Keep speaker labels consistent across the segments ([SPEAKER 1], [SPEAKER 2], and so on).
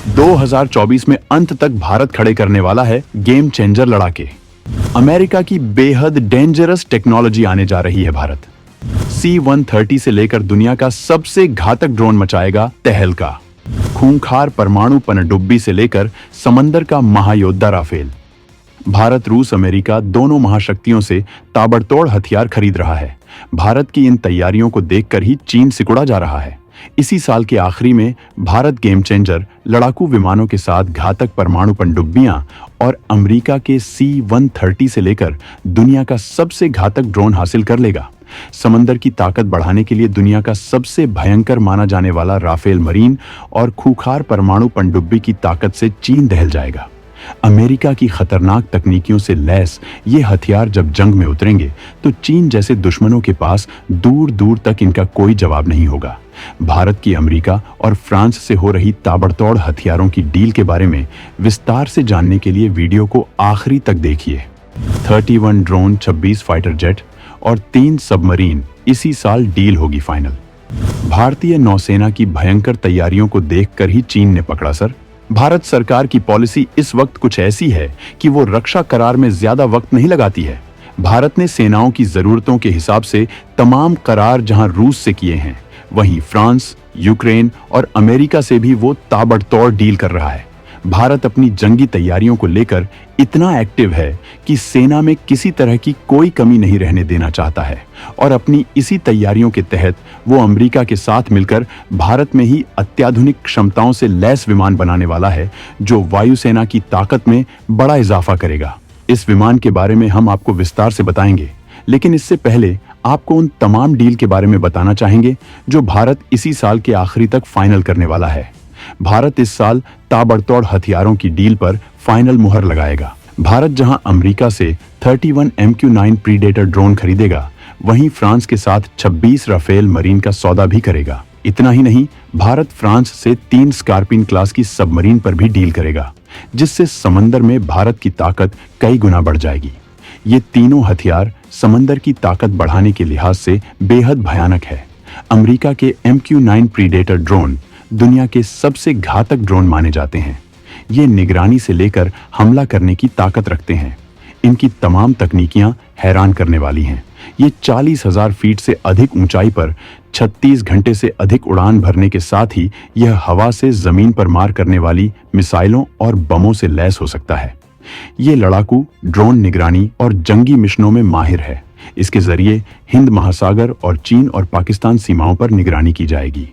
[SPEAKER 1] 2024 में अंत तक भारत खड़े करने वाला है गेम चेंजर लड़ाके। अमेरिका की बेहद डेंजरस टेक्नोलॉजी आने जा रही है। भारत C-130 से लेकर दुनिया का सबसे घातक ड्रोन मचाएगा तहलका। खूंखार परमाणु पनडुब्बी से लेकर समंदर का महायोद्धा राफेल। भारत रूस अमेरिका दोनों महाशक्तियों से ताबड़तोड़ हथियार खरीद रहा है। भारत की इन तैयारियों को देखकर ही चीन सिकुड़ा जा रहा है। इसी साल के आखिरी में भारत गेम चेंजर लड़ाकू विमानों के साथ घातक परमाणु पनडुब्बियां और अमेरिका के C-130 से लेकर दुनिया का सबसे घातक ड्रोन हासिल कर लेगा। समंदर की ताकत बढ़ाने के लिए दुनिया का सबसे भयंकर माना जाने वाला राफेल मरीन और खूंखार परमाणु पनडुब्बी की ताकत से चीन दहल जाएगा। अमेरिका की खतरनाक तकनीकियों से लैस ये हथियार जब जंग में उतरेंगे तो चीन जैसे दुश्मनों के पास दूर दूर तक इनका कोई जवाब नहीं होगा। भारत की अमेरिका और फ्रांस से हो रही ताबड़तोड़ हथियारों की डील के बारे में विस्तार से जानने के लिए वीडियो को आखिरी तक देखिए। 31 ड्रोन, 26 फाइटर जेट और 3 सबमरीन, इसी साल डील होगी फाइनल। भारतीय नौसेना की भयंकर तैयारियों को देखकर ही चीन ने पकड़ा सर। भारत सरकार की पॉलिसी इस वक्त कुछ ऐसी है कि वो रक्षा करार में ज्यादा वक्त नहीं लगाती है। भारत ने सेनाओं की जरूरतों के हिसाब से तमाम करार जहां रूस से किए हैं, वहीं फ्रांस, यूक्रेन और अमेरिका से भी वो ताबड़तोड़ डील कर रहा है। भारत अपनी जंगी तैयारियों को लेकर इतना एक्टिव है कि सेना में किसी तरह की कोई कमी नहीं रहने देना चाहता है और अपनी इसी तैयारियों के तहत वो अमेरिका के साथ मिलकर भारत में ही अत्याधुनिक क्षमताओं से लैस विमान बनाने वाला है, जो वायुसेना की ताकत में बड़ा इजाफा करेगा। इस विमान के बारे में हम आपको विस्तार से बताएंगे, लेकिन इससे पहले आपको उन तमाम डील के बारे में बताना चाहेंगे जो भारत इसी साल के आखिरी तक फाइनल करने वाला है। भारत इस साल ताबड़तोड़ हथियारों की डील पर फाइनल मुहर लगाएगा। भारत जहां अमेरिका से 31 MQ-9 प्रीडेटर ड्रोन खरीदेगा, वहीं फ्रांस के साथ 26 राफेल मरीन का सौदा भी करेगा। इतना ही नहीं, भारत फ्रांस से 3 स्कॉर्पियन क्लास की सबमरीन पर भी डील करेगा, जिससे समंदर में भारत की ताकत कई गुना बढ़ जाएगी। ये तीनों हथियार समंदर की ताकत बढ़ाने के लिहाज से बेहद भयानक है। अमेरिका के MQ-9 प्रीडेटर ड्रोन दुनिया के सबसे घातक ड्रोन माने जाते हैं। ये निगरानी से लेकर हमला करने की ताकत रखते हैं। इनकी तमाम तकनीकियां हैरान करने वाली हैं। ये 40,000 फीट से अधिक ऊंचाई पर 36 घंटे से अधिक उड़ान भरने के साथ ही यह हवा से जमीन पर मार करने वाली मिसाइलों और बमों से लैस हो सकता है। ये लड़ाकू ड्रोन निगरानी और जंगी मिशनों में माहिर है। इसके जरिए हिंद महासागर और चीन और पाकिस्तान सीमाओं पर निगरानी की जाएगी।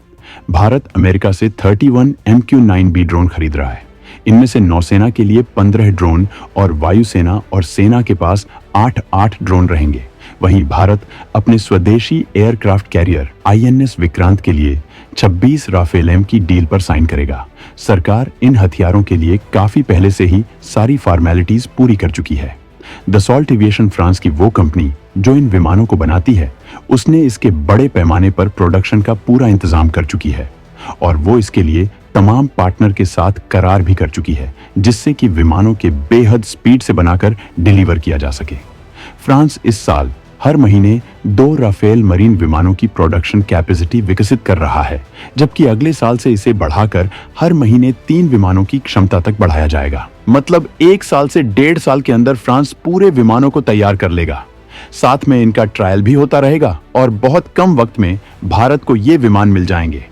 [SPEAKER 1] भारत अमेरिका से 31 MQ-9B ड्रोन खरीद रहा है। इनमें से नौसेना के लिए 15 ड्रोन और वायुसेना और सेना के पास 8 ड्रोन रहेंगे। वहीं भारत अपने स्वदेशी एयरक्राफ्ट कैरियर INS विक्रांत के लिए 26 राफेल M की डील पर साइन करेगा। सरकार इन हथियारों के लिए काफी पहले से ही सारी फॉर्मेलिटीज पूरी कर चुकी है। दसॉल्ट एविएशन फ्रांस की वो कंपनी जो इन विमानों को बनाती है, उसने इसके बड़े पैमाने पर प्रोडक्शन का पूरा इंतजाम कर चुकी है और वो इसके लिए तमाम पार्टनर के साथ करार भी कर चुकी है, जिससे कि विमानों के बेहद स्पीड से बनाकर डिलीवर किया जा सके। फ्रांस इस साल हर महीने 2 राफेल मरीन विमानों की प्रोडक्शन कैपेसिटी विकसित कर रहा है, जबकि अगले साल से इसे बढ़ाकर हर महीने 3 विमानों की क्षमता तक बढ़ाया जाएगा। मतलब 1 साल से 1.5 साल के अंदर फ्रांस पूरे विमानों को तैयार कर लेगा। साथ में इनका ट्रायल भी होता रहेगा और बहुत कम वक्त में भारत को ये विमान मिल जाएंगे।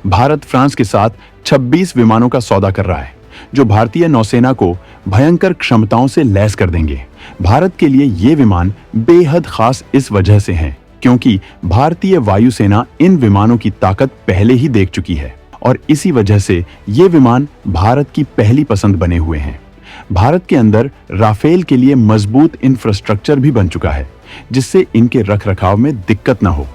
[SPEAKER 1] भारत फ्रांस के साथ 26 विमानों का सौदा कर रहा है, जो भारतीय नौसेना को भयंकर क्षमताओं से लैस कर देंगे। भारत के लिए ये विमान बेहद खास इस वजह से हैं क्योंकि भारतीय वायुसेना इन विमानों की ताकत पहले ही देख चुकी है और इसी वजह से ये विमान भारत की पहली पसंद बने हुए हैं। भारत के अंदर राफेल के लिए मजबूत इंफ्रास्ट्रक्चर भी बन चुका है, जिससे इनके रखरखाव में दिक्कत न हो।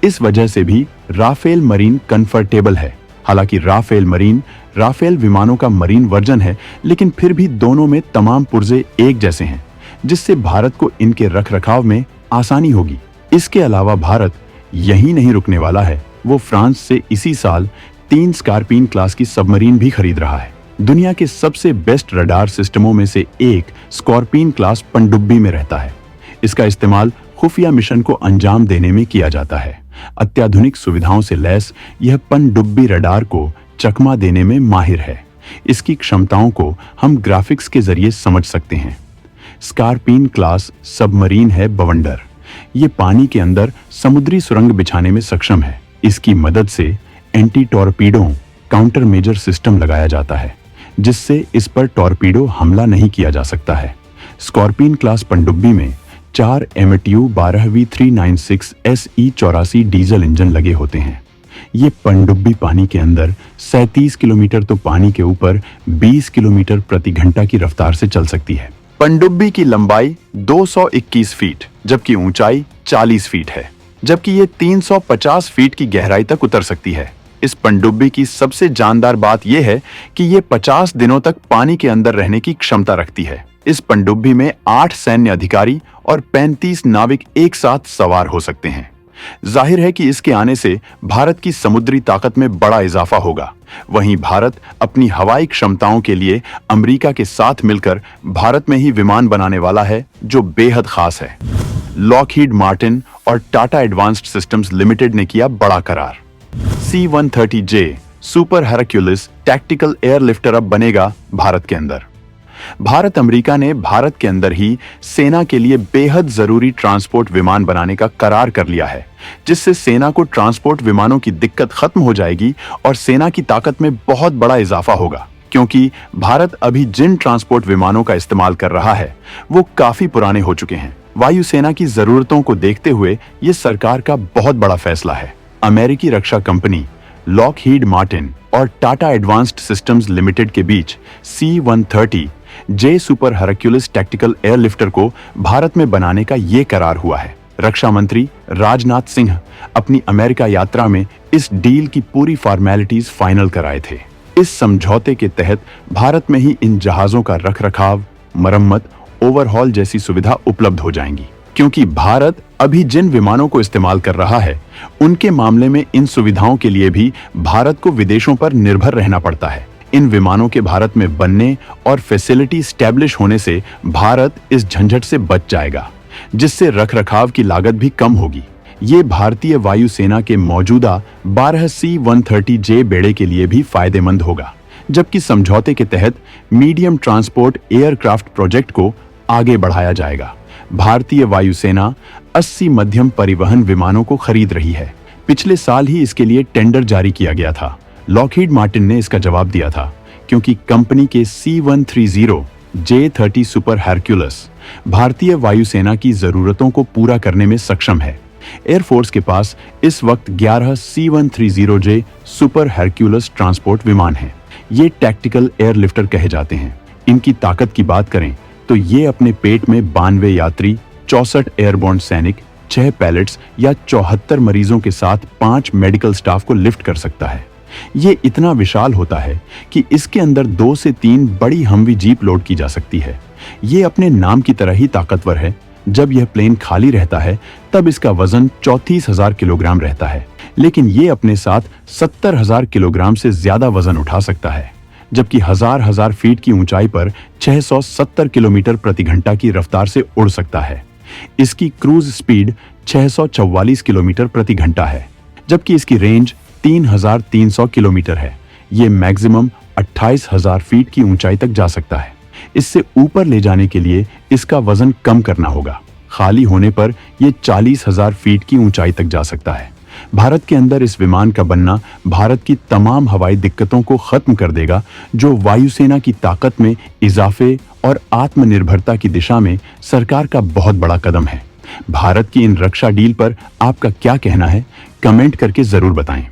[SPEAKER 1] इस वजह से भी राफेल मरीन कंफर्टेबल है। हालांकि राफेल मरीन राफेल विमानों का मरीन वर्जन है, लेकिन फिर भी दोनों में तमाम पुर्जे एक जैसे हैं, जिससे भारत को इनके रखरखाव में आसानी होगी। इसके अलावा भारत यहीं नहीं रुकने वाला है, वो फ्रांस से इसी साल 3 स्कॉर्पियन क्लास की सबमरीन भी खरीद रहा है। दुनिया के सबसे बेस्ट रडार सिस्टमों में से एक स्कॉर्पियन क्लास पनडुब्बी में रहता है। इसका इस्तेमाल खुफिया मिशन को अंजाम देने में किया जाता है। अत्याधुनिक सुविधाओं से लैस यह पनडुब्बी रडार को चकमा देने में माहिर है। इसकी क्षमताओं को हम ग्राफिक्स के जरिए समझ सकते हैं। स्कॉर्पियन क्लास सबमरीन है बवंडर। ये पानी के अंदर समुद्री सुरंग बिछाने में सक्षम है। इसकी मदद से anti torpedo counter measure system लगाया जाता है, जिससे इस पर टॉर्पीडो हमला नहीं किया जा सकता है। स्कॉर्पियन क्लास पनडुब्बी में 4 MTU 12V396 SE84 diesel engine लगे होते हैं। ये पनडुब्बी पानी के अंदर 37 किलोमीटर तो पानी के ऊपर 20 किलोमीटर प्रति घंटा की रफ्तार से चल सकती है। पनडुब्बी की लंबाई 221 फीट जबकि ऊंचाई 40 फीट है, जबकि ये 350 फीट की गहराई तक उतर सकती है। इस पनडुब्बी की सबसे जानदार बात यह है कि ये 50 दिनों तक पानी के अंदर रहने की क्षमता रखती है। इस पनडुब्बी में 8 सैन्य अधिकारी और 35 नाविक एक साथ सवार हो सकते हैं। जाहिर है कि इसके आने से भारत की समुद्री ताकत में बड़ा इजाफा होगा। वहीं भारत अपनी हवाई क्षमताओं के लिए अमेरिका के साथ मिलकर भारत में ही विमान बनाने वाला है, जो बेहद खास है। लॉकहीड मार्टिन और टाटा एडवांस्ड सिस्टम्स लिमिटेड ने किया बड़ा करार। C-130J सुपर हेरक्युलिस टैक्टिकल एयरलिफ्टर अब बनेगा भारत के अंदर। भारत अमेरिका ने भारत के अंदर ही सेना के लिए बेहद जरूरी ट्रांसपोर्ट विमान बनाने का करार कर लिया है, जिससे सेना को ट्रांसपोर्ट विमानों की दिक्कत खत्म हो जाएगी और सेना की ताकत में बहुत बड़ा इजाफा होगा। क्योंकि भारत अभी जिन ट्रांसपोर्ट विमानों का इस्तेमाल कर रहा है वो काफी पुराने हो चुके हैं। वायुसेना की जरूरतों को देखते हुए ये सरकार का बहुत बड़ा फैसला है। अमेरिकी रक्षा कंपनी लॉकहीड मार्टिन और टाटा एडवांस्ड सिस्टम्स लिमिटेड के बीच C-130J सुपर हेरक्युलिस टैक्टिकल एयरलिफ्टर को भारत में बनाने का ये करार हुआ है। रक्षा मंत्री राजनाथ सिंह अपनी अमेरिका यात्रा में इस डील की पूरी फॉर्मेलिटीज फाइनल कराए थे। इस समझौते के तहत भारत में ही इन जहाजों का रखरखाव, मरम्मत, ओवरहॉल जैसी सुविधा उपलब्ध हो जाएंगी। क्योंकि भारत अभी जिन विमानों को इस्तेमाल कर रहा है उनके मामले में इन सुविधाओं के लिए भी भारत को विदेशों पर निर्भर रहना पड़ता है। इन विमानों के भारत में बनने और फैसिलिटी स्टैब्लिश होने से भारत इस झंझट से बच जाएगा, जिससे रखरखाव की लागत भी कम होगी। ये भारतीय वायुसेना के मौजूदा 12 C-130J बेड़े के लिए भी फायदेमंद होगा, जबकि समझौते के तहत मीडियम ट्रांसपोर्ट एयरक्राफ्ट प्रोजेक्ट को आगे बढ़ाया जाएगा। भारतीय वायुसेना 80 मध्यम परिवहन विमानों को खरीद रही है। पिछले साल ही इसके लिए टेंडर जारी किया गया था। लॉकहीड मार्टिन ने इसका जवाब दिया था, क्योंकि कंपनी के C-130J-30 सुपर हेरक्युलिस भारतीय वायुसेना की जरूरतों को पूरा करने में सक्षम है। एयरफोर्स के पास इस वक्त 11 C-130J सुपर हेरक्युलिस ट्रांसपोर्ट विमान हैं। ये टैक्टिकल एयरलिफ्टर कहे जाते हैं। इनकी ताकत की बात करें तो ये अपने पेट में 92 यात्री, 64 एयरबोर्न सैनिक, 6 पैलेट्स या 74 मरीजों के साथ 5 मेडिकल स्टाफ को लिफ्ट कर सकता है। ये इतना विशाल होता है कि इसके अंदर 2 से 3 बड़ी हमवी जीप लोड की जा सकती है। ये अपने नाम की तरह ही ताकतवर है। जब यह प्लेन खाली रहता है तब इसका वजन 34,000 किलोग्राम रहता है, लेकिन ये अपने साथ 70,000 किलोग्राम से ज्यादा वजन उठा सकता है, जबकि हजार फीट की ऊंचाई पर 670 किलोमीटर प्रति घंटा की रफ्तार से उड़ सकता है। इसकी क्रूज स्पीड 644 किलोमीटर प्रति घंटा है, जबकि इसकी रेंज 3,300 किलोमीटर है। ये मैक्सिमम 28,000 फीट की ऊंचाई तक जा सकता है। इससे ऊपर ले जाने के लिए इसका वजन कम करना होगा। खाली होने पर यह 40,000 फीट की ऊंचाई तक जा सकता है। भारत के अंदर इस विमान का बनना भारत की तमाम हवाई दिक्कतों को खत्म कर देगा, जो वायुसेना की ताकत में इजाफे और आत्मनिर्भरता की दिशा में सरकार का बहुत बड़ा कदम है। भारत की इन रक्षा डील पर आपका क्या कहना है? कमेंट करके जरूर बताएं।